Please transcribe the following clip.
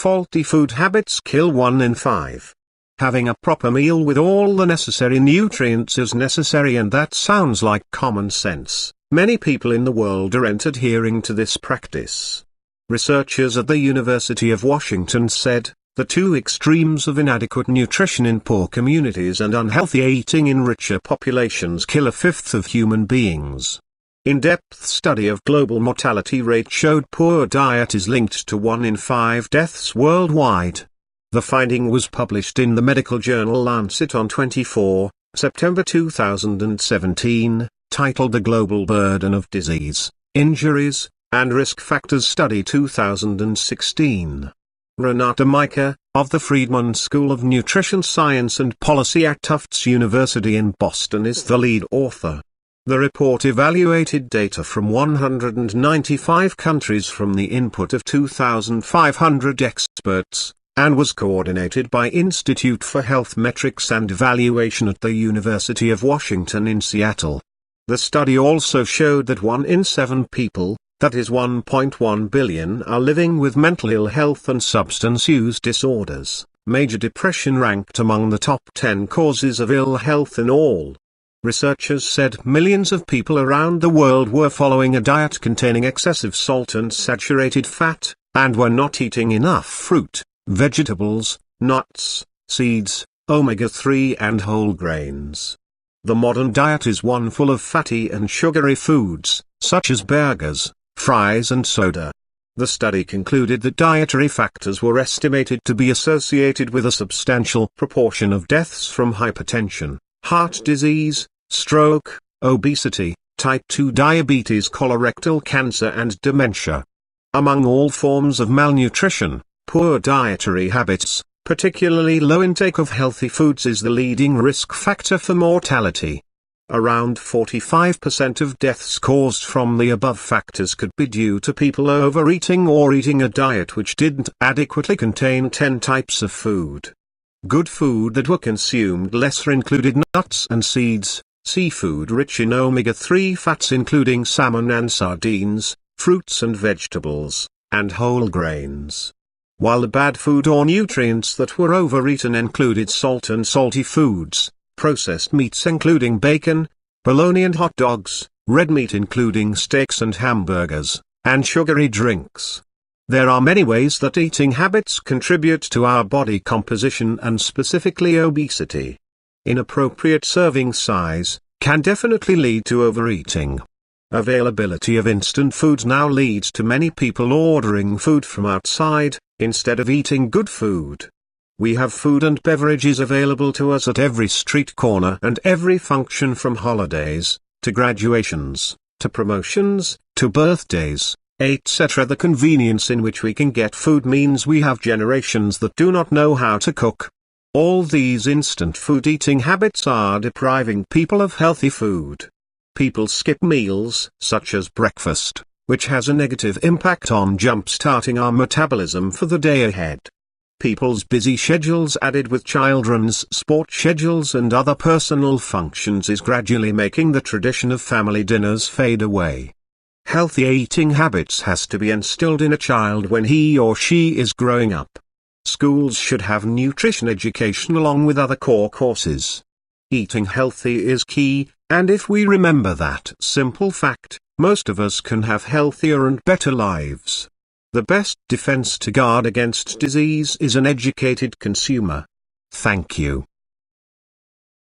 faulty food habits kill 1 in 5. Having a proper meal with all the necessary nutrients is necessary, and that sounds like common sense. Many people in the world aren't adhering to this practice. Researchers at the University of Washington said, the two extremes of inadequate nutrition in poor communities and unhealthy eating in richer populations kill a fifth of human beings. In-depth study of global mortality rate showed poor diet is linked to 1 in 5 deaths worldwide. The finding was published in the medical journal Lancet on 24 September 2017, titled The Global Burden of Disease, Injuries, and Risk Factors Study 2016. Renata Micah, of the Friedman School of Nutrition Science and Policy at Tufts University in Boston, is the lead author. The report evaluated data from 195 countries from the input of 2,500 experts, and was coordinated by Institute for Health Metrics and Evaluation at the University of Washington in Seattle. The study also showed that 1 in 7 people, that is 1.1 billion, are living with mental ill health and substance use disorders. Major depression ranked among the top 10 causes of ill health in all. Researchers said millions of people around the world were following a diet containing excessive salt and saturated fat, and were not eating enough fruit, vegetables, nuts, seeds, omega-3 and whole grains. The modern diet is one full of fatty and sugary foods, such as burgers, fries and soda. The study concluded that dietary factors were estimated to be associated with a substantial proportion of deaths from hypertension, heart disease, stroke, obesity, type 2 diabetes, colorectal cancer and dementia. Among all forms of malnutrition, poor dietary habits, particularly low intake of healthy foods, is the leading risk factor for mortality. Around 45% of deaths caused from the above factors could be due to people overeating or eating a diet which didn't adequately contain 10 types of food. Good food that were consumed lesser included nuts and seeds, seafood rich in omega-3 fats including salmon and sardines, fruits and vegetables, and whole grains. While the bad food or nutrients that were overeaten included salt and salty foods, processed meats including bacon, bologna and hot dogs, red meat including steaks and hamburgers, and sugary drinks. There are many ways that eating habits contribute to our body composition and specifically obesity. Inappropriate serving size can definitely lead to overeating. Availability of instant foods now leads to many people ordering food from outside, instead of eating good food. We have food and beverages available to us at every street corner and every function, from holidays, to graduations, to promotions, to birthdays, etc. The convenience in which we can get food means we have generations that do not know how to cook. All these instant food eating habits are depriving people of healthy food. People skip meals, such as breakfast, which has a negative impact on jump-starting our metabolism for the day ahead. People's busy schedules added with children's sport schedules and other personal functions is gradually making the tradition of family dinners fade away. Healthy eating habits has to be instilled in a child when he or she is growing up. Schools should have nutrition education along with other core courses. Eating healthy is key, and if we remember that simple fact, most of us can have healthier and better lives. The best defense to guard against disease is an educated consumer. Thank you.